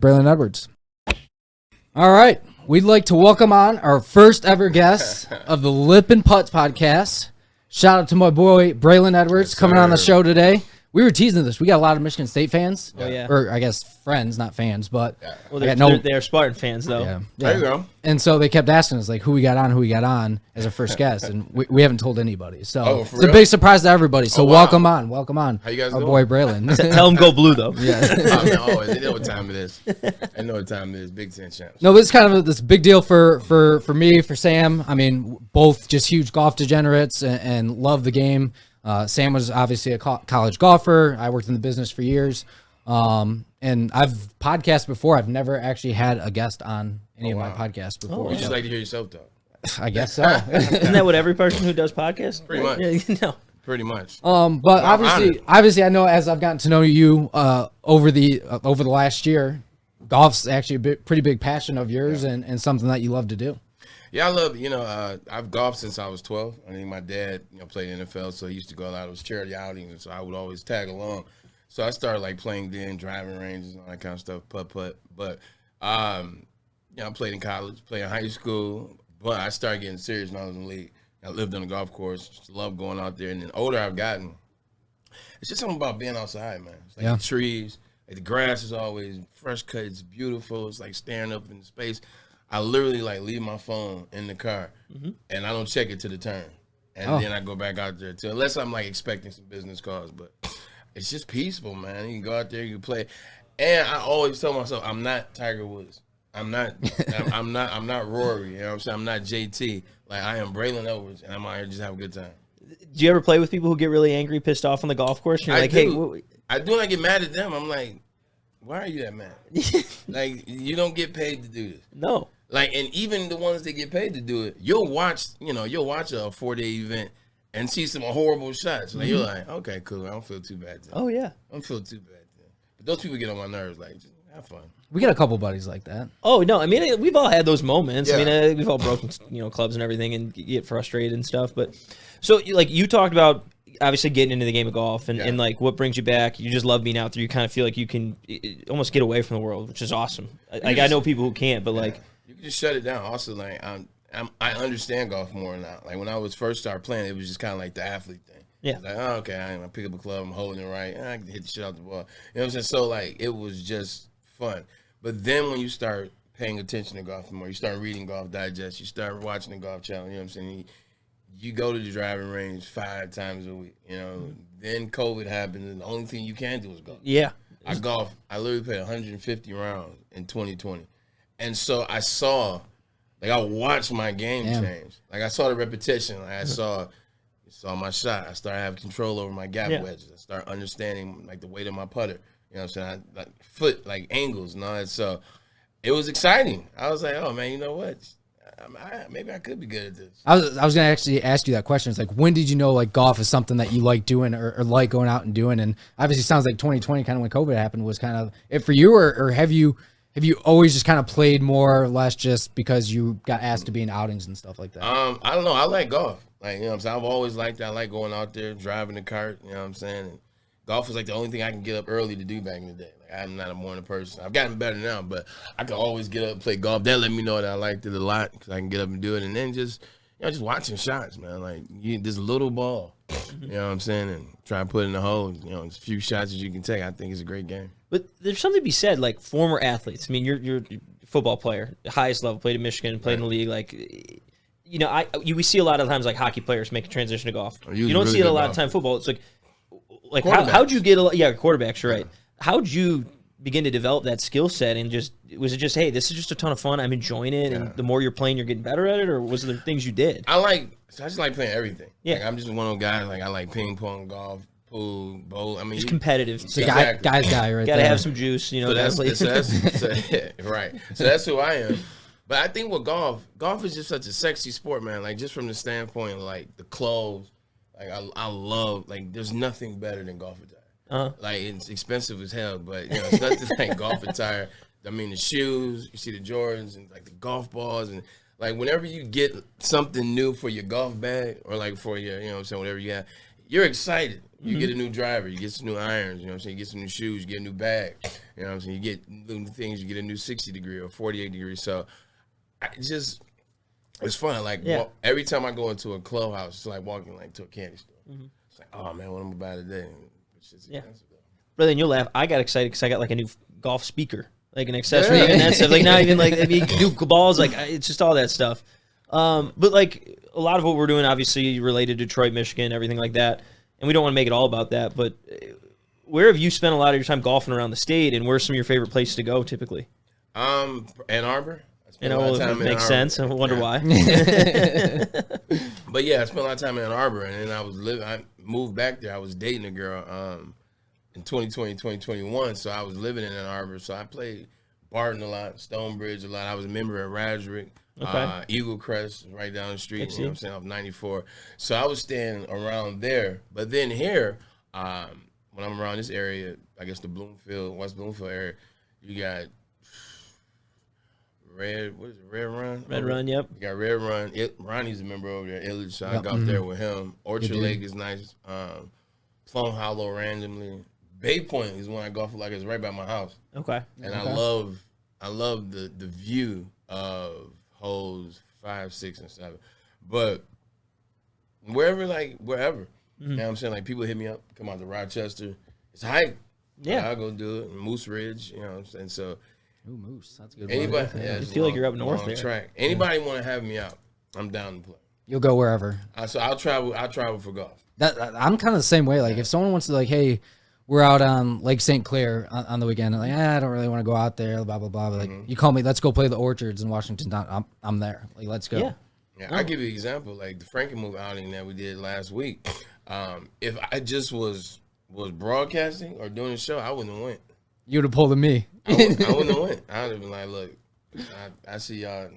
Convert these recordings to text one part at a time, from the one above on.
Braylon Edwards. All right. We'd like to welcome on our first ever guest of the Lippin Putts Podcast. Shout out to my boy Braylon Edwards coming on the show today. We were teasing this. We got a lot of Michigan State fans. Oh, yeah. Or I guess friends, not fans, but well, they're Spartan fans, though. Yeah. There you go. And so they kept asking us, like, who we got on as our first guest, and we haven't told anybody. So it's a big surprise to everybody. So welcome on. How you guys our doing? boy Braylon. Tell them go blue, though. Yeah. They know what time it is. I know what time it is. Big Ten champs. No, this is kind of this big deal for me, for Sam. I mean, both just huge golf degenerates and love the game. Sam was obviously a college golfer. I worked in the business for years. And I've podcasted before. I've never actually had a guest on any of my podcasts before. You just like to hear yourself talk. I guess so. Isn't that what every person who does podcasts? Pretty much. Yeah, no. Pretty much. But obviously, I know as I've gotten to know you over the last year, golf's actually a pretty big passion of yours and something that you love to do. Yeah, I love, I've golfed since I was 12. I think my dad, played NFL, so he used to go a lot of those charity outings, and so I would always tag along. So I started, playing then, driving ranges and all that kind of stuff, putt. But, I played in college, played in high school, but I started getting serious when I was in the league. I lived on the golf course, just loved going out there, and the older I've gotten, it's just something about being outside, man. It's like the trees, the grass is always fresh cut, it's beautiful, it's like staring up into space. I literally leave my phone in the car and I don't check it to the turn. And then I go back out there too, unless I'm expecting some business calls. But it's just peaceful, man. You can go out there, you can play. And I always tell myself, I'm not Tiger Woods. I'm not Rory. You know what I'm saying? I'm not JT. I am Braylon Edwards, and I'm out here just have a good time. Do you ever play with people who get really angry, pissed off on the golf course? And you're hey, I do, and I get mad at them. I'm like, why are you that mad? You don't get paid to do this. No. And even the ones that get paid to do it, you'll watch a 4-day event and see some horrible shots. You're like, okay, cool. I don't feel too bad then. Oh, yeah. I don't feel too bad then. But those people get on my nerves. Just have fun. We got a couple buddies like that. Oh, no. I mean, we've all had those moments. Yeah. I mean, we've all broken, clubs and everything and get frustrated and stuff. But so, you talked about obviously getting into the game of golf and what brings you back. You just love being out there. You kind of feel like you can almost get away from the world, which is awesome. I know people who can't, but you can just shut it down. Also, I understand golf more now. When I was first started playing, it was just kind of like the athlete thing. Yeah. Okay, I pick up a club, I'm holding it right, I can hit the shit out the ball. You know what I'm saying? So it was just fun. But then when you start paying attention to golf more, you start reading Golf Digest, you start watching the Golf Channel. You know what I'm saying? You go to the driving range 5 times a week. Then COVID happened, and the only thing you can do is golf. Yeah. I literally played 150 rounds in 2020. And so I saw, I watched my game change. I saw the repetition. I saw my shot. I started having control over my gap wedges. I started understanding, the weight of my putter. You know what I'm saying? Foot, angles and all that. So it was exciting. I was like, oh, man, you know what? Maybe I could be good at this. I was going to actually ask you that question. It's when did you know golf is something that you like doing or like going out and doing? And obviously it sounds like 2020, kind of when COVID happened, was kind of it for you, or have you always just kind of played more or less just because you got asked to be in outings and stuff like that? I don't know. I like golf. You know what I'm saying? I've always liked that. I like going out there, driving the cart, you know what I'm saying? And golf was the only thing I can get up early to do back in the day. I'm not a morning person. I've gotten better now, but I could always get up and play golf. That let me know that I liked it a lot because I can get up and do it. And then just watching shots, man. This little ball, you know what I'm saying? And try and put it in the hole. As few shots as you can take. I think it's a great game. But there's something to be said, former athletes. I mean, you're a football player, highest level, played in Michigan, played in the league. We see a lot of times hockey players make a transition to golf. You don't see it a lot of time football. It's how'd you get quarterbacks, you're right. How'd you begin to develop that skill set, and was it just, hey, this is just a ton of fun, I'm enjoying it, and the more you're playing, you're getting better at it, or was there things you did? I just like playing everything. Yeah. I'm just one of those guys, I like ping pong, golf, pool, bowl. I mean, just competitive. It's a guy's guy right there. Gotta have some juice, So that's right. So that's who I am. But I think with golf is just such a sexy sport, man. Just from the standpoint of the clothes, I love, there's nothing better than golf attire. It's expensive as hell, but it's nothing like golf attire. I mean, the shoes, you see the Jordans and the golf balls, and whenever you get something new for your golf bag or for your, whatever you have, you're excited. You get a new driver, you get some new irons, you know what I'm saying? You get some new shoes, you get a new bag, you know what I'm saying? You get new things, you get a new 60 degree or 48 degree. So it's fun. Like every time I go into a clubhouse, it's like walking like to a candy store. It's like, oh man, what am I buy today? It's just expensive though. Brother, and you'll laugh. I got excited because I got like a new golf speaker, like an accessory and that stuff. Like not even like you can do balls, like it's just all that stuff. But like a lot of what we're doing, obviously related to Detroit, Michigan, everything like that. And we don't want to make it all about that, but where have you spent a lot of your time golfing around the state, and where's some of your favorite places to go typically? Ann Arbor. It makes sense. I wonder why. But yeah, I spent a lot of time in Ann Arbor, and then I moved back there. I was dating a girl in 2020, 2021, so I was living in Ann Arbor. So I played Barton a lot, Stonebridge a lot. I was a member at Radrick. Eagle Crest right down the street, you know what I'm saying, off 94. So I was staying around there. But then here, when I'm around this area, I guess the West Bloomfield area, you got Red Run? Red Run, yep. You got Red Run. Ronnie's a member over there, Illich, so I got there with him. Orchard Lake is nice. Plum Hollow randomly. Bay Point is one I golf like it's right by my house. Okay. And I love the view of holes 5, 6, and 7. But wherever. You know what I'm saying? Like people hit me up, come out to Rochester. It's a hike. Yeah. I'll go do it. Moose Ridge, you know what I'm saying? So Moose. That's a good. Anybody, I feel like you're up north there. Track. Anybody want to have me out, I'm down to play. You'll go wherever. So I'll travel for golf. I'm kind of the same way. Like if someone wants to like, hey, we're out on Lake St. Clair on the weekend. I'm like, I don't really want to go out there, blah, blah, blah. But like, you call me, let's go play the Orchards in Washington. I'm there. Like, let's go. Yeah. I'll give you an example. Like the Frankenmove outing that we did last week. If I just was broadcasting or doing a show, I wouldn't have went. You would have pulled me. I wouldn't have went. I would have been like, look, I see y'all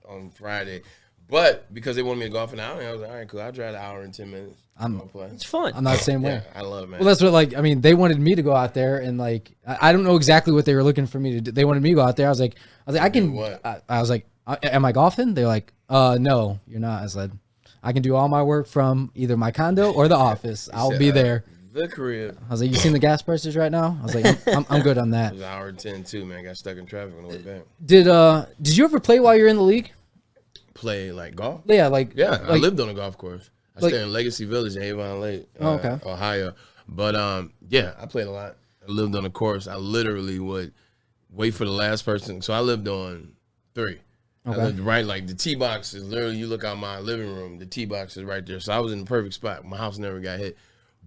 on Friday. But because they wanted me to golf an hour, I was like, all right, cool. I'll drive an hour and 10 minutes. It's fun. I'm not the same way. Yeah, I love it, man. Well, that's what, they wanted me to go out there and, like, I don't know exactly what they were looking for me to do. They wanted me to go out there. I was like, I can, what? I was like, am I golfing? They're like, no, you're not. I said, I can do all my work from either my condo or the office. I'll be there. The crib. I was like, you seen the gas prices right now? I was like, I'm good on that. It was an hour and 10 too, man. Got stuck in traffic on the way back. Did you ever play while you're in the league? Play like golf? Yeah, I lived on a golf course. I stayed in Legacy Village in Avon Lake, Ohio. But I played a lot. I lived on a course. I literally would wait for the last person. So I lived on 3. Okay. I lived right, like the tee box is literally, you look out my living room, the tee box is right there. So I was in the perfect spot. My house never got hit.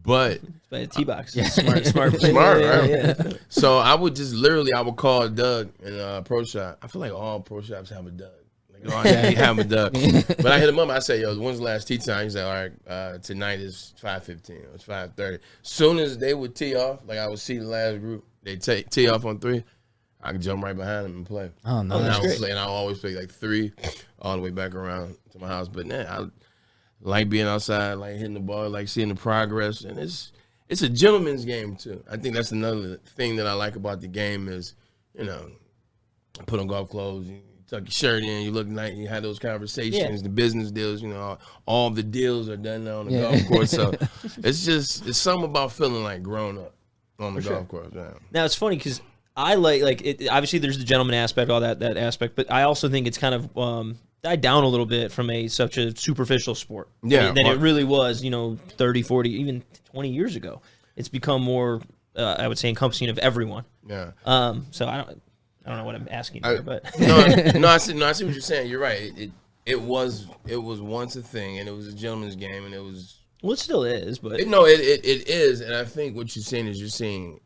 But the tee box. Yeah. Smart, right? Yeah. So I would just literally, I would call Doug in Pro Shop. I feel like all pro shops have a Doug. They have a Doug. But I hit him up. I say, yo, when's the last tee time? He said, all right, tonight is 5:15. It's 5:30. Soon as they would tee off, like I would see the last group, they tee off on 3. I could jump right behind them and play. Oh no, and I always play like 3 all the way back around to my house. But I like being outside, like hitting the ball, like seeing the progress, and it's a gentleman's game too. I think that's another thing that I like about the game is, I put on golf clothes. Tuck your shirt in, you look nice, you have those conversations, the business deals, all the deals are done now on the golf course. So it's something about feeling like grown up on the golf course. Yeah. Now it's funny because I like it. Obviously, there's the gentleman aspect, all that aspect, but I also think it's kind of died down a little bit from such a superficial sport. Yeah, than it really was, 30, 40, even 20 years ago. It's become more, I would say, encompassing of everyone. Yeah. So I don't know what I'm asking there, but no, I see what you're saying. You're right. It was once a thing, and it was a gentleman's game, and it was. Well, it still is, but it is, and I think what you're saying is you're seeing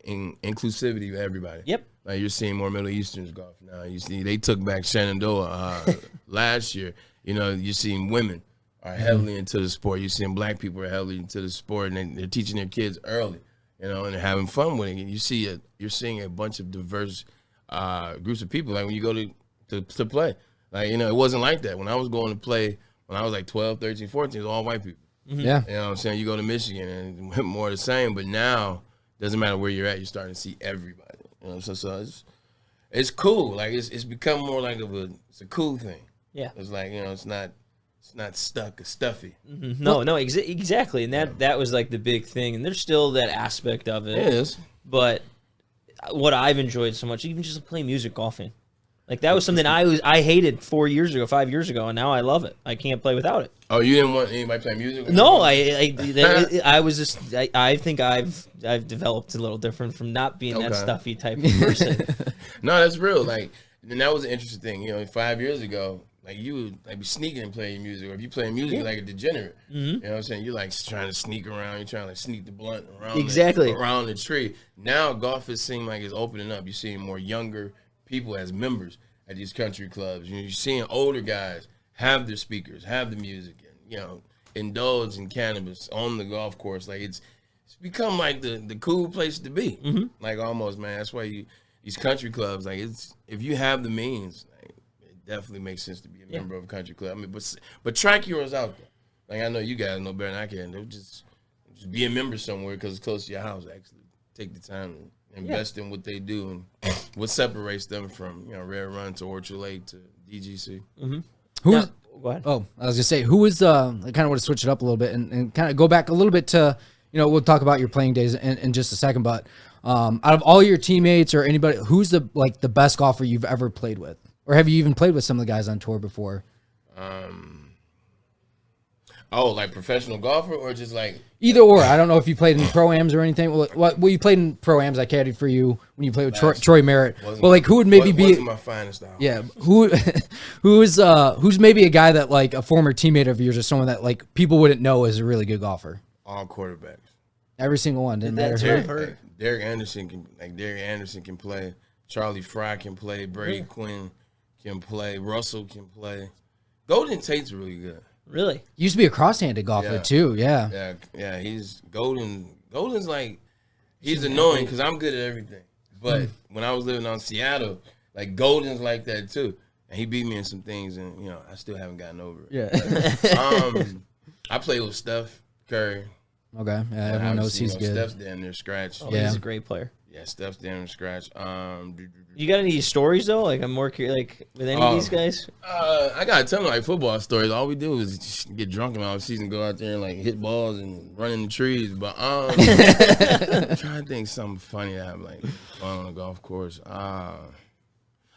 inclusivity of everybody. Yep. Like you're seeing more Middle Easterns golf now. You see, they took back Shenandoah last year. You're seeing women are heavily into the sport. You're seeing black people are heavily into the sport, and they're teaching their kids early. And they're having fun with it. And you're seeing a bunch of diverse. Groups of people, like when you go to play, like it wasn't like that when I was going to play when I was like 12, 13, 14. It was all white people. Yeah, you know what I'm saying. You go to Michigan and more the same, but now doesn't matter where you're at, you're starting to see everybody. So it's cool. Like it's become more like it's a cool thing. Yeah, it's like it's not it's not stuck or stuffy. Mm-hmm. No, exactly, and that was like the big thing, and there's still that aspect of it. It is, but what I've enjoyed so much, even just playing music, golfing, like that was something I hated 5 years ago, and now I love it. I can't play without it. Oh, you didn't want anybody playing music? No, I was just I think I've developed a little different from not being that stuffy type of person. No, that's real. Like, and that was an interesting thing. You know, 5 years ago, like you would like be sneaking and playing music, or if you play music like a degenerate, you know what I'm saying? You're like trying to sneak around, you're trying to like sneak the blunt around around the tree. Now golfers seem like it's opening up. You're seeing more younger people as members at these country clubs. You're seeing older guys have their speakers, have the music, and you know, indulge in cannabis on the golf course. Like it's become like the cool place to be. Like almost, man. That's why these country clubs, like it's if you have the means, like, it definitely makes sense to be a member of a country club. I mean, but track yours out there. Like I know you guys know better than I can. They'll just be a member somewhere because it's close to your house. Actually, take the time to invest in what they do and what separates them from Red Run to Orchard Lake to DGC. Who is? Go ahead. Oh, I was gonna say, who is? I kind of want to switch it up a little bit and kind of go back a little bit to, we'll talk about your playing days in just a second. But out of all your teammates or anybody, who's the best golfer you've ever played with, or have you even played with some of the guys on tour before? Oh, like professional golfer or just like either or? I don't know if you played in pro-ams or anything. Well, you played in pro-ams. I caddied for you when you played with Troy Merritt. Well, like who would maybe be my finest hour. Yeah, who's maybe a guy that like a former teammate of yours or someone that like people wouldn't know is a really good golfer? All quarterbacks. Every single one. Didn't matter. Derek Anderson can play. Charlie Fry can play. Brady Quinn can play. Russell can play. Golden Tate's really good. Really? Used to be a cross-handed golfer too. Yeah. Yeah. He's Golden. Golden's like he's annoying because I'm good at everything. But when I was living on Seattle, like Golden's like that too, and he beat me in some things, and I still haven't gotten over it. Yeah. I play with Steph Curry. Okay. Yeah, everyone knows he's good. Steph's damn near scratch. Oh, yeah. He's a great player. Yeah, Steph's damn near scratch. You got any stories though? Like I'm more curious, like with any of these guys. I gotta tell them like football stories. All we do is just get drunk in the season, go out there and like hit balls and run in the trees. But I'm trying to think something funny that happened like fun on a golf course. I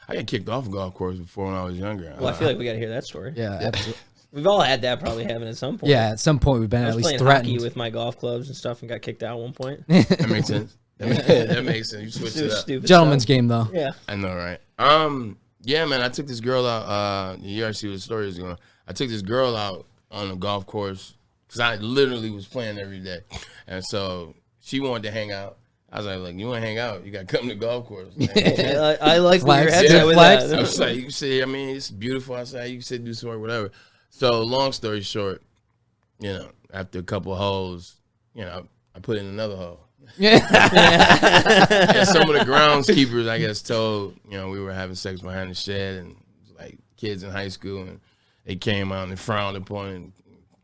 got kicked off a golf course before when I was younger. Well, I feel like we got to hear that story. Yeah, absolutely. We've all had that probably happen at some point. Yeah, at some point we've been at least threatened. I was playing hockey with my golf clubs and stuff and got kicked out at one point. That makes sense. That makes sense. You switch it up. Gentleman's game though. Yeah. I know, right? Yeah, man. I took this girl out. The year I see what the story is going. I took this girl out on a golf course because I literally was playing every day, and so she wanted to hang out. I was like, you want to hang out? You got to come to the golf course. I like where your head's at with that. I was like, you can sit. I mean, it's beautiful outside. You can sit, do some work, whatever. So, long story short, after a couple of holes, I put in another hole. Yeah. And some of the groundskeepers, I guess, told, we were having sex behind the shed and like kids in high school, and they came out and frowned upon it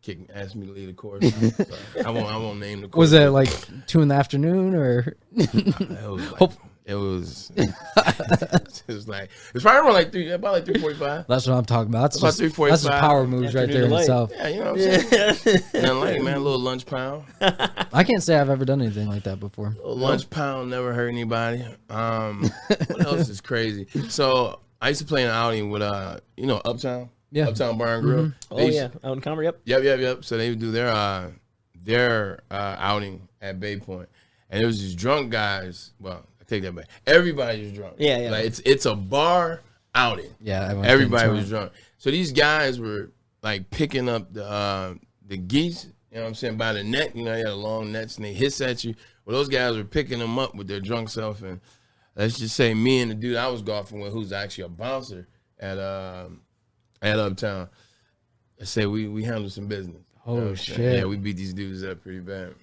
and asked me to leave the course. So I won't name the course. Was it like 2 p.m. or? It was like it's probably around like about 3:45. That's what I'm talking about. That's about 3:45. That's just power moves right there in itself. Yeah, you know what I'm saying. Nothing like man, a little lunch pound. I can't say I've ever done anything like that before. A lunch pound never hurt anybody. What else is crazy? So I used to play in an outing with Uptown. Yeah. Uptown Bar and Grill. Mm-hmm. Oh yeah, out in Comrie. Yep. So they would do their outing at Bay Point, and it was these drunk guys. Well, I take that back. Everybody was drunk. Yeah. Like it's a bar outing. Yeah, everybody was drunk. So these guys were like picking up the geese. You know what I'm saying, by the neck. You had a long nets and they hiss at you. Well, those guys were picking them up with their drunk self, and let's just say me and the dude I was golfing with, who's actually a bouncer at Uptown, I say we handled some business. Oh shit! Yeah, we beat these dudes up pretty bad.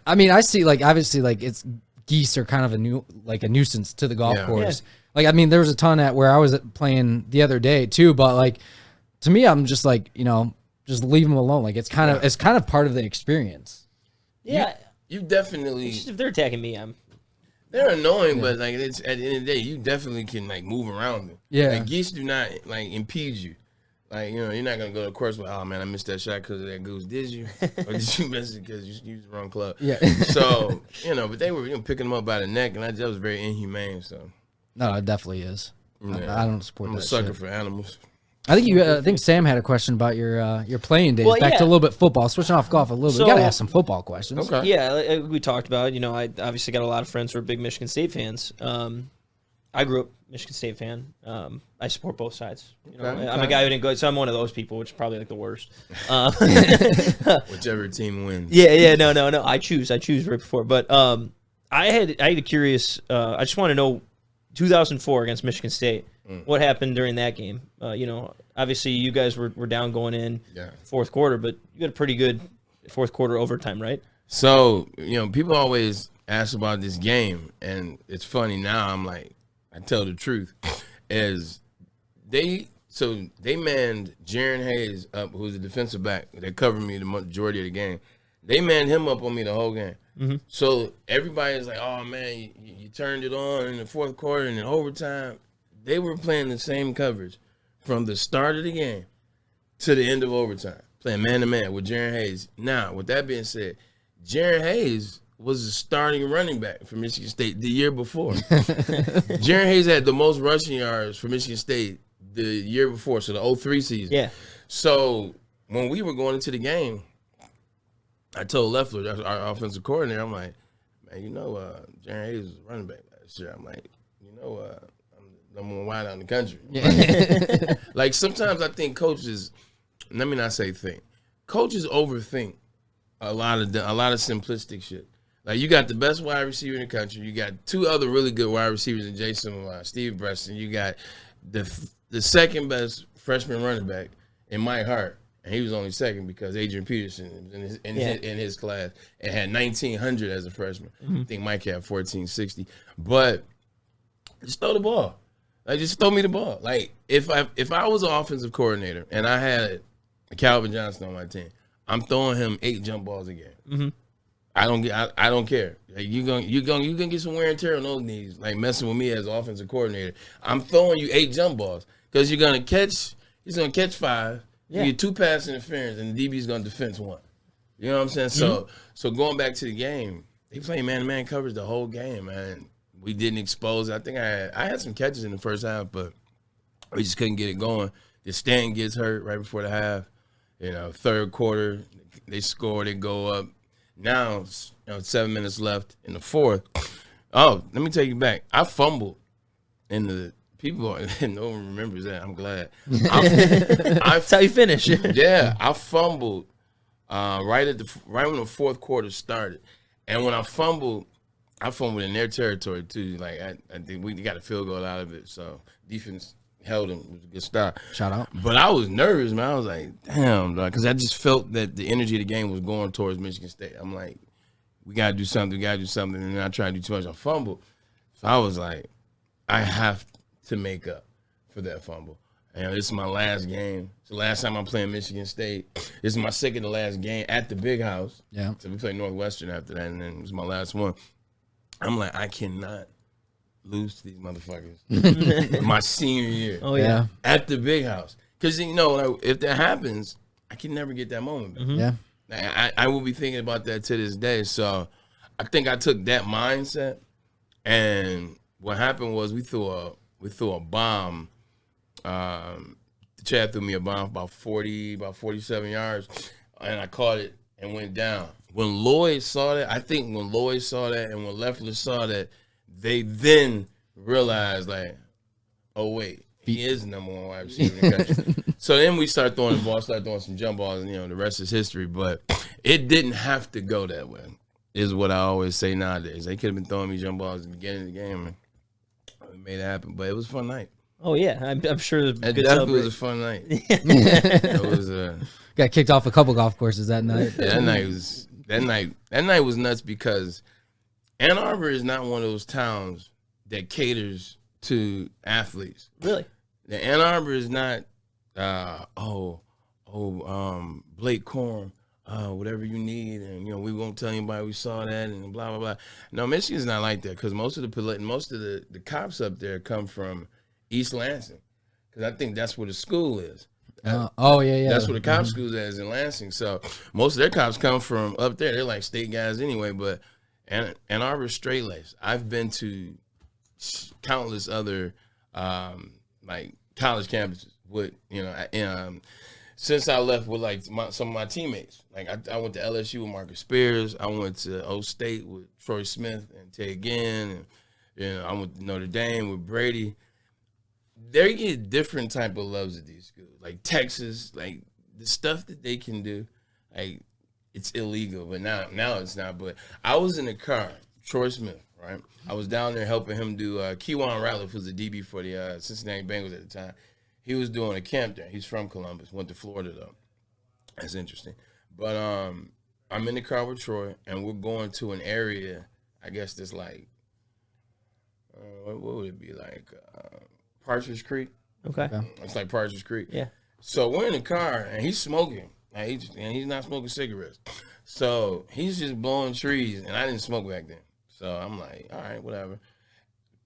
I mean, I see like obviously like it's geese are kind of a nuisance to the golf course. Yeah. Like I mean, there was a ton at where I was playing the other day too, but like to me, I'm just like just leave them alone. Like it's kind of part of the experience. Yeah, you definitely. If they're attacking me, they're annoying, but like it's at the end of the day, you definitely can like move around them. Yeah, like geese do not like impede you. Like, you know, you're not going to go to course with, oh, man, I missed that shot because of that goose. Did you? Or did you miss it because you used the wrong club? Yeah. So, you know, but they were picking them up by the neck, and that was very inhumane. So, No, it definitely is. yeah. I don't support that. I'm a sucker shit. for animals. I think Sam had a question about your playing days. Well, Back yeah. to a little bit football, switching off golf a little bit. So- We got to ask some football questions. Okay. Yeah, like we talked about. You know, I obviously got a lot of friends who are big Michigan State fans. I grew up Michigan State fan. I support both sides. You know, Okay. I'm a guy who didn't go, so I'm one of those people, which is probably like the worst. Whichever team wins. Yeah, no. I choose right before. But I had a curious. I just want to know, 2004 against Michigan State. What happened during that game? You know, obviously you guys were down going in fourth quarter, but you got a pretty good fourth quarter overtime, right? So, you know, people always ask about this game, and it's funny now. I'm like, I tell the truth. Is they manned Jaren Hayes up, who's a defensive back that covered me the majority of the game. They manned him up on me the whole game. So everybody's like, oh, man, you turned it on in the fourth quarter and in overtime. They were playing the same coverage from the start of the game to the end of overtime, playing man-to-man with Jaren Hayes. Now, with that being said, Jaren Hayes was the starting running back for Michigan State the year before. Jaren Hayes had the most rushing yards for Michigan State the year before, so the 03 season. Yeah. So when we were going into the game, I told Leffler, that's our offensive coordinator, I'm like, man, you know, Jaren Hayes was running back last year. I'm like, you know, I'm the number one wide out in the country. Yeah. Like, sometimes I think coaches, let me not say think, coaches overthink a lot of simplistic shit. Like, you got the best wide receiver in the country. You got two other really good wide receivers in Jason Steve Breston. You got the second best freshman running back in Mike Hart, and he was only second because Adrian Peterson was in his class and had 1,900 as a freshman. I think Mike had 1,460. But just throw the ball. Like, just throw me the ball. Like, if I was an offensive coordinator and I had Calvin Johnson on my team, I'm throwing him 8 jump balls a game. I don't care. Like, you gonna get some wear and tear on those knees, like messing with me as an offensive coordinator. I'm throwing you 8 jump balls because he's gonna catch 5. You get 2 pass interference, and the DB's gonna defense 1. You know what I'm saying? So going back to the game, they played man-to-man coverage the whole game, man. We didn't expose it. I think I had some catches in the first half, but we just couldn't get it going. The Stanton gets hurt right before the half. You know, third quarter, they score, they go up. Now, 7 minutes left in the fourth. Oh, let me take you back. I fumbled in the people. No one remembers that. I'm glad. That's how you finish. Yeah, I fumbled right when the fourth quarter started, and when I fumbled in their territory too. Like, I think we got a field goal out of it, so defense held him. It was a good stop. Shout out. But I was nervous, man. I was like, damn, because I just felt that the energy of the game was going towards Michigan State. I'm like, we got to do something. And then I tried to do too much. I fumbled. So I was like, I have to make up for that fumble. And this is my last game. It's the last time I'm playing Michigan State. This is my second to last game at the Big House. Yeah. So we played Northwestern after that, and then it was my last one. I'm like, I cannot lose to these motherfuckers my senior year. Oh, yeah. At the Big House. Because, you know, like, if that happens, I can never get that moment back. Yeah. I will be thinking about that to this day. So I think I took that mindset, and what happened was we threw a bomb. Chad threw me a bomb about 47 yards, and I caught it and went down. When Lloyd saw that, and when Leffler saw that, they then realized, like, oh, wait, he is the number 1 wide receiver in the country. So then we started throwing the ball, started throwing some jump balls, and, you know, the rest is history. But it didn't have to go that way, is what I always say nowadays. They could have been throwing me jump balls at the beginning of the game, and we made it happen. But it was a fun night. Oh, yeah. I'm sure it was It good definitely was a fun night. It was Got kicked off a couple golf courses that night. that night was nuts because Ann Arbor is not one of those towns that caters to athletes. Really? The Ann Arbor is not Blake Corum, whatever you need, and, you know, we won't tell anybody we saw that and blah blah blah. No, Michigan's not like that because most of the cops up there come from East Lansing, because I think that's where the school is. Yeah. That's where the cop school's at, is in Lansing. So most of their cops come from up there. They're like state guys anyway. But Ann Arbor's straight laced. I've been to countless other like college campuses with since I left with like some of my teammates. Like I went to LSU with Marcus Spears. I went to O State with Troy Smith and Ted Ginn, and I went to Notre Dame with Brady. They get different type of loves at these schools. Like Texas, like the stuff that they can do, like it's illegal. But now it's not. But I was in the car, Troy Smith, right? I was down there helping him do. Keywan Ratliff was the DB for the Cincinnati Bengals at the time. He was doing a camp there. He's from Columbus. Went to Florida though. That's interesting. But I'm in the car with Troy, and we're going to an area. I guess that's like what would it be like? Partridge Creek. Okay. It's like Partridge Creek. Yeah. So we're in the car, and he's smoking. And he's not smoking cigarettes. So he's just blowing trees, and I didn't smoke back then. So I'm like, all right, whatever.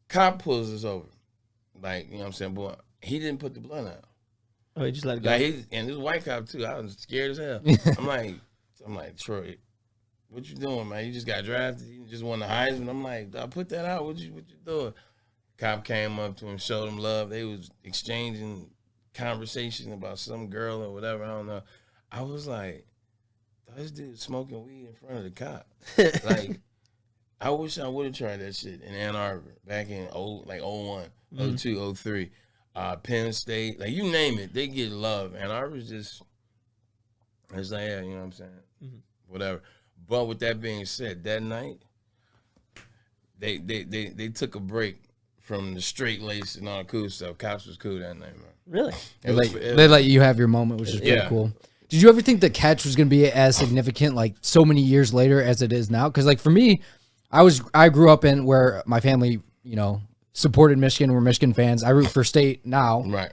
Cop pulls us over. Like, you know what I'm saying? Boy, he didn't put the blunt out. Oh, he just let it go. Like and this white cop, too. I was scared as hell. I'm like, Troy, what you doing, man? You just got drafted. You just won the Heisman. I'm like, I put that out. What you doing? Cop came up to him, showed him love. They was exchanging conversation about some girl or whatever. I don't know. I was like, this dude smoking weed in front of the cop. Like, I wish I would have tried that shit in Ann Arbor back in 01, 02, 03. Penn State, like you name it, they get love. Ann Arbor's just, it's like, yeah, you know what I'm saying? Mm-hmm. Whatever. But with that being said, that night, they took a break from the straight lace and all the cool stuff. Cops was cool that night, man. Really? They let you have your moment, which is pretty cool. Did you ever think the catch was going to be as significant, like so many years later as it is now? Because like for me, I grew up in where my family, supported Michigan. We're Michigan fans. I root for State now, right?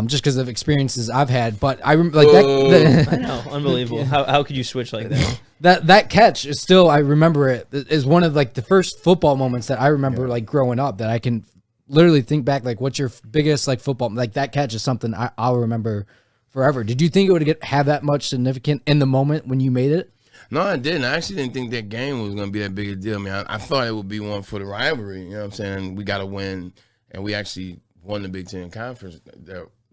Just because of experiences I've had. But I remember like I know, unbelievable. How could you switch like that? That catch is still, I remember it is one of like the first football moments that I remember like growing up that I can literally think back, like what's your biggest like football, like that catch is something I'll remember forever. Did you think it would have that much significant in the moment when you made it? No, I didn't. I actually didn't think that game was going to be that big a deal. I mean, I thought it would be one for the rivalry. You know what I'm saying? We got to win, and we actually won the Big Ten Conference,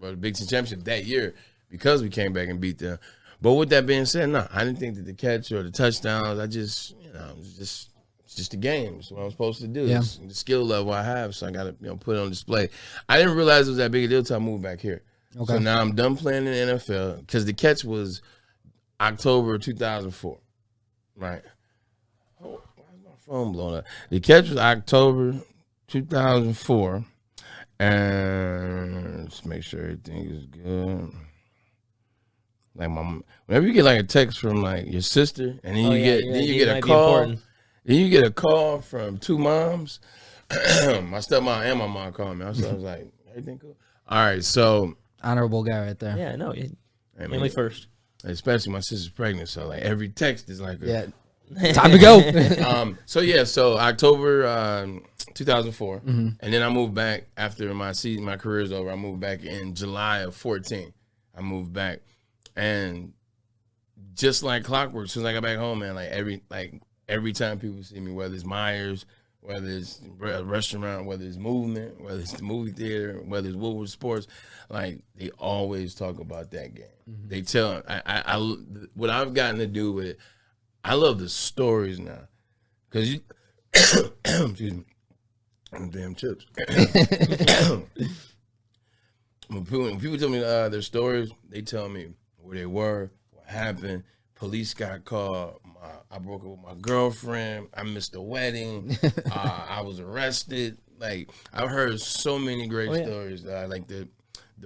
or the Big Ten Championship that year because we came back and beat them. But with that being said, no, I didn't think that the catch or the touchdowns, I just, it's just a game. It's what I'm supposed to do. Yeah. It's the skill level I have, so I got to put it on display. I didn't realize it was that big a deal until I moved back here. Okay. So now I'm done playing in the NFL because the catch was October 2004, right? Oh, why is my phone blowing up? The catch was October 2004, and let's make sure everything is good. Like whenever you get like a text from like your sister, and then you get a call, then you get a call from two moms. My stepmom and my mom called me. I was like, everything cool? All right, so honorable guy right there. Yeah, no, family first. Especially my sister's pregnant, so like every text is like, time to go. So October 2004, and then I moved back after my career is over. I moved back in July of 2014. I moved back. And just like clockwork, as soon as I got back home, man, every time people see me, whether it's Myers, whether it's a restaurant, whether it's movement, whether it's the movie theater, whether it's Woodward Sports, like they always talk about that game. Mm-hmm. They tell I what I've gotten to do with it. I love the stories now, because you excuse me, damn chips. When people tell me their stories, they tell me where they were, what happened. Police got called. I broke up with my girlfriend. I missed the wedding. I was arrested. Like, I've heard so many great stories. Like the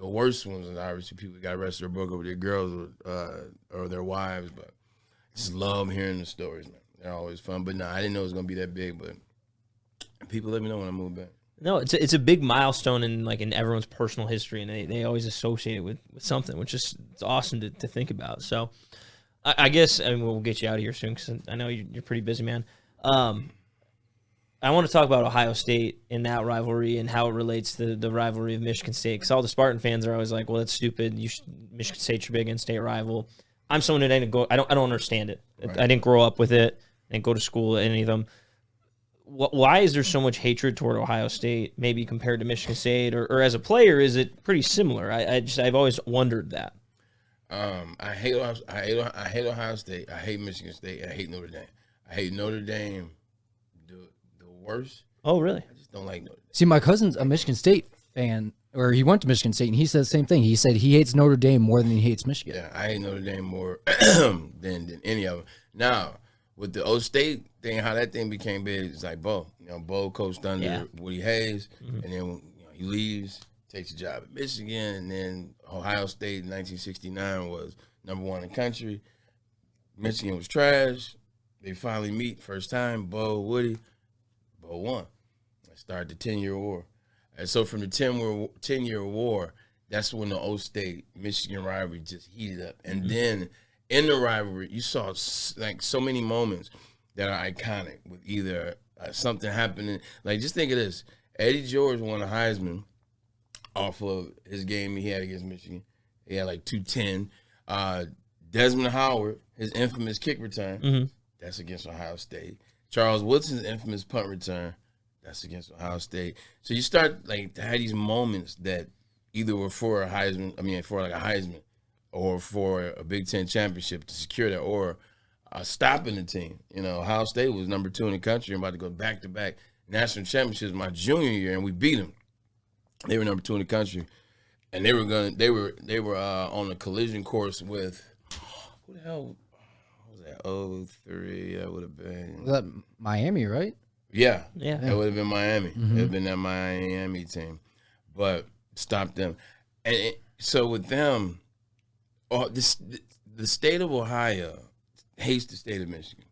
worst ones, and obviously people got arrested or broke up with their girls or their wives. But I just love hearing the stories, man. They're always fun. But no, I didn't know it was gonna be that big. But people let me know when I move back. No, it's a big milestone in everyone's personal history, and they always associate it with something, which is it's awesome to think about. So, I guess we'll get you out of here soon because I know you're pretty busy, man. I I want to talk about Ohio State and that rivalry and how it relates to the rivalry of Michigan State. Because all the Spartan fans are always like, "Well, that's stupid. Michigan State should be a state rival." I'm someone who didn't go. I don't understand it. Right. I didn't grow up with it. I didn't go to school at any of them. Why is there so much hatred toward Ohio State? Maybe compared to Michigan State, or as a player, is it pretty similar? I've always wondered that. I hate Ohio State. I hate Michigan State. I hate Notre Dame. I hate Notre Dame the worst. Oh, really? I just don't like Notre Dame. See, my cousin's a Michigan State fan, or he went to Michigan State, and he said the same thing. He said he hates Notre Dame more than he hates Michigan. Yeah, I hate Notre Dame more than any of them. Now, with the O State thing, how that thing became big, it's like Bo. Bo coached under Woody Hayes, and then he leaves, takes a job at Michigan, and then Ohio State in 1969 was #1 in the country. Michigan was trash. They finally meet first time, Bo, Woody. Bo won. It started the 10-year war. And so from the 10-year war, that's when the O State-Michigan rivalry just heated up. And then in the rivalry, you saw like so many moments that are iconic with either something happening. Like, just think of this. Eddie George won a Heisman off of his game he had against Michigan. He had like 210. Desmond Howard, his infamous kick return, that's against Ohio State. Charles Woodson's infamous punt return, that's against Ohio State. So you start like to have these moments that either were for a Heisman, for like a Heisman, or for a Big Ten championship to secure that, or stopping the team. Ohio State was #2 in the country and about to go back-to-back national championships my junior year, and we beat them. They were #2 in the country, and they were on a collision course with who the hell was that? 03, that would have been. Was that Miami, right? Yeah. That would have been Miami. It would have been that Miami team, but stopped them. And so with them, the state of Ohio hates the state of Michigan.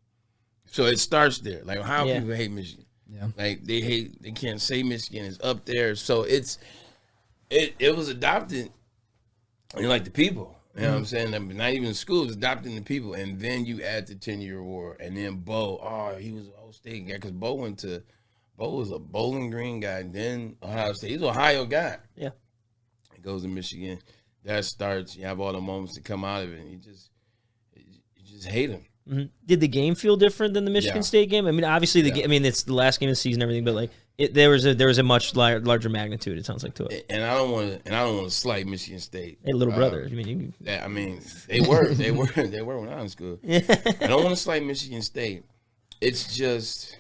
So it starts there. Like, Ohio people hate Michigan. Yeah. Like, they can't say Michigan is up there. So it was adopted, like the people. You know what I'm saying? Not even schools, adopting the people. And then you add the 10-year war. And then Bo, he was an Ohio State guy. Because Bo was a Bowling Green guy. And then Ohio State. He's an Ohio guy. Yeah. He goes to Michigan. That starts. You have all the moments that come out of it. And you just hate him. Mm-hmm. Did the game feel different than the Michigan State game? Obviously the game. It's the last game of the season and everything, but like there was a much larger magnitude. It sounds like to it. And I don't want to slight Michigan State. Hey, little brother. They were when I was in school. I don't want to slight Michigan State. It's just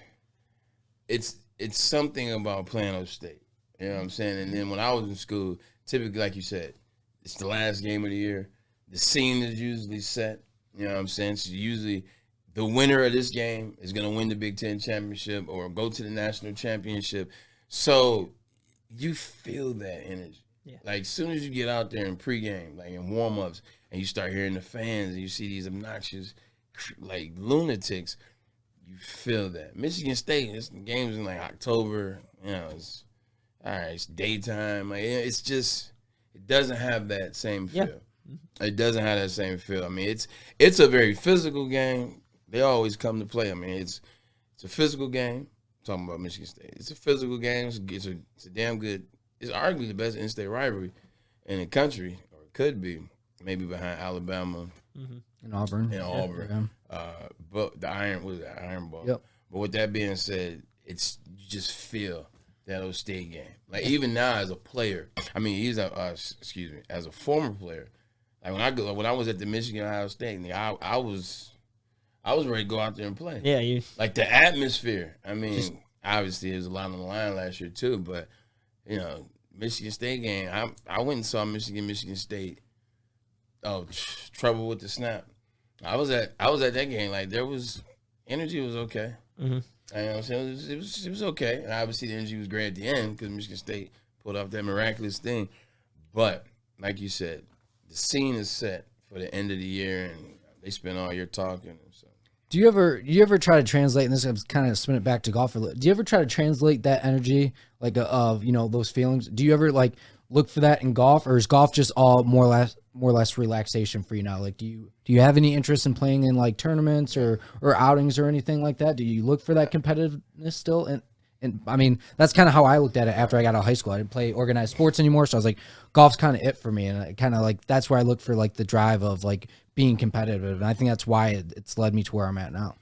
it's something about playing Ohio State. You know what I'm saying? And then when I was in school, typically, like you said, it's the last game of the year. The scene is usually set. You know what I'm saying? So usually the winner of this game is going to win the Big Ten championship or go to the national championship. So you feel that energy. Yeah. Like, as soon as you get out there in pregame, like in warm-ups, and you start hearing the fans and you see these obnoxious, like, lunatics, you feel that. Michigan State, this game's in, like, October. It's all right, it's daytime. Like, it's just, it doesn't have that same feel. Yeah. It doesn't have that same feel. It's a very physical game. They always come to play. It's a physical game. I'm talking about Michigan State. It's a physical game. It's a damn good. It's arguably the best in-state rivalry in the country, or it could be, maybe behind Alabama and Auburn. But the Iron Bowl. Yep. But with that being said, you just feel that Ohio State game. Like, even now as a player, as a former player. Like, when I was at the Michigan Ohio State, I was ready to go out there and play. Yeah, like the atmosphere. Obviously there's a lot on the line last year too, but Michigan State game. I went and saw Michigan State. Oh, trouble with the snap. I was at that game. Like, there was energy was okay. Mm-hmm. It was okay. And obviously the energy was great at the end because Michigan State pulled off that miraculous thing. But like you said, the scene is set for the end of the year, and they spend all year talking. So. Do you ever try to translate, and this is kind of spin it back to golf, do you ever try to translate that energy, like of those feelings? Do you ever like look for that in golf, or is golf just all more or less relaxation for you now? Like, do you have any interest in playing in like tournaments or outings or anything like that? Do you look for that competitiveness still And I mean, that's kind of how I looked at it after I got out of high school. I didn't play organized sports anymore, so I was like, golf's kind of it for me, and I kind of like that's where I look for like the drive of like being competitive, and I think that's why it's led me to where I'm at now.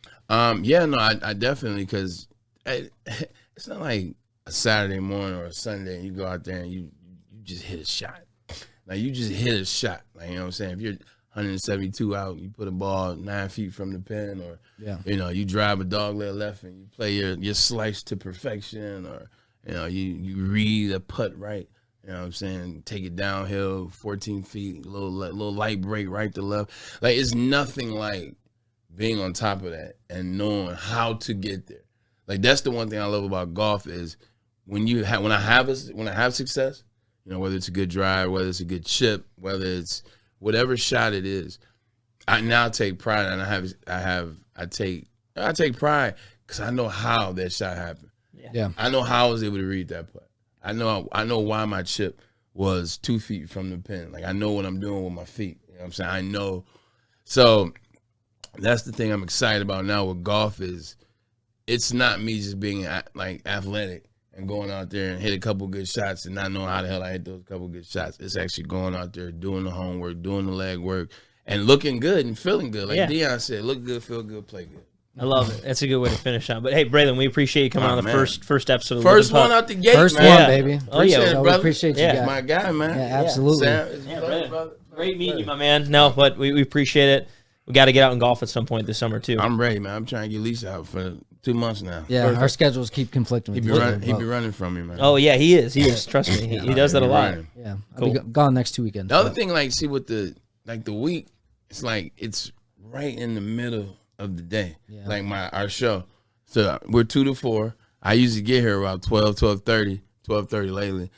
Yeah, no, I definitely, because it's not like a Saturday morning or a Sunday and you go out there and you just hit a shot. Like, you just hit a shot. Like, you know what I'm saying? If you're 172 out, you put a ball 9 feet from the pin, or, you know, you drive a dogleg left and you play your slice to perfection, or, you know, you read a putt right. You know what I'm saying? Take it downhill 14 feet, little light break right to left. Like, it's nothing like being on top of that and knowing how to get there. Like, that's the one thing I love about golf is when I have success, you know, whether it's a good drive, whether it's a good chip, whether it's whatever shot it is, I now take pride, and I take pride because I know how that shot happened. Yeah. I know how I was able to read that putt. I know why my chip was 2 feet from the pin. Like, I know what I'm doing with my feet. You know what I'm saying? I know. So that's the thing I'm excited about now with golf is it's not me just being like athletic and going out there and hit a couple good shots and not knowing how the hell I hit those couple good shots. It's actually going out there, doing the homework, doing the leg work, and looking good and feeling good. Like Deion said, look good, feel good, play good. I love it. That's a good way to finish on. But hey, Braylon, we appreciate you coming on the first episode of First Lippin one Putts. out the gate, First man. one, baby. Oh, yeah. So we appreciate you guys. My guy, man. Yeah, absolutely. Sam, Great meeting you, my man. No, but we appreciate it. We got to get out and golf at some point this summer, too. I'm ready, man. I'm trying to get Lisa out for 2 months now. Yeah, our schedules keep conflicting with He be running from me, man. Oh, yeah, he is. He is. Trust me. He does that a lot. Running. Yeah, Cool. I'll be gone next 2 weekends. The other thing, like, see, with the week, it's like it's right in the middle of the day, like our show. So we're 2 to 4. I usually get here around 12:30 lately.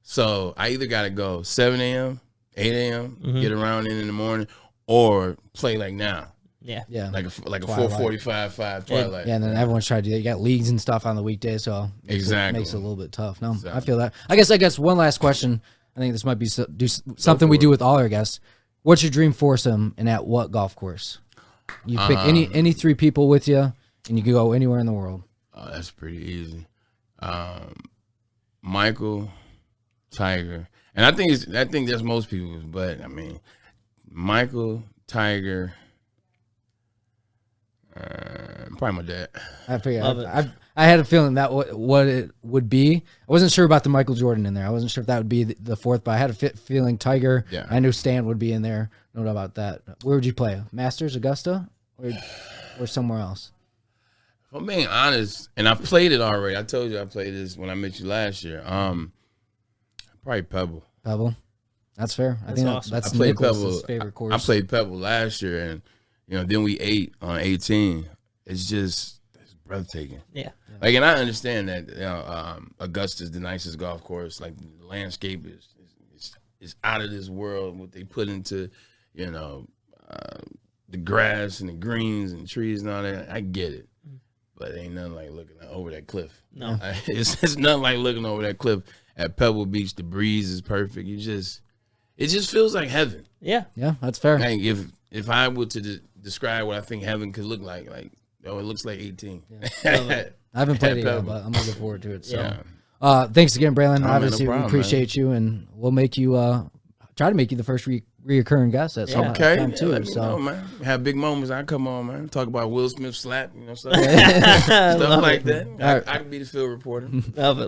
So I either got to go 7 a.m., 8 a.m., get around in the morning, or play like now. Yeah. Like a 4:45, 5 twilight. Yeah, and then everyone's trying to do that. You got leagues and stuff on the weekdays, so exactly makes it a little bit tough. No, I feel that. I guess one last question. I think this might be something we do with all our guests. What's your dream foursome, and at what golf course? You pick any 3 people with you, and you can go anywhere in the world. Oh, that's pretty easy. Michael, Tiger, and I think that's most people's, but I mean, Michael, Tiger, probably my dad. I figured. I had a feeling that what it would be. I wasn't sure about the Michael Jordan in there. I wasn't sure if that would be the fourth, but I had a feeling Tiger. Yeah. I knew Stan would be in there. No doubt about that. Where would you play? Masters, Augusta, or somewhere else? If I'm being honest, and I've played it already. I told you I played this when I met you last year. Probably Pebble. Pebble. That's fair. I think awesome. that's I played Nicholas's Pebble. favorite course. I played Pebble last year, and then we ate on 18. It's breathtaking. Yeah. Like, and I understand that Augusta's the nicest golf course. Like, the landscape is out of this world. What they put into, the grass and the greens and trees and all that. I get it, but it ain't nothing like looking over that cliff. No, it's nothing like looking over that cliff at Pebble Beach. The breeze is perfect. It just feels like heaven. Yeah. Yeah, that's fair. Like, if I were to describe what I think heaven could look like, it looks like 18. Yeah. I haven't played it yet, Pebble. but I'm looking forward to it. So, Yeah. Thanks again, Braylon. Obviously, no problem, we appreciate you, and we'll make you try to make you the first reoccurring guest at some time too. Let me So, know, man. Have big moments. I come on, man. Talk about Will Smith slap, stuff like that. I can be the field reporter. Love it.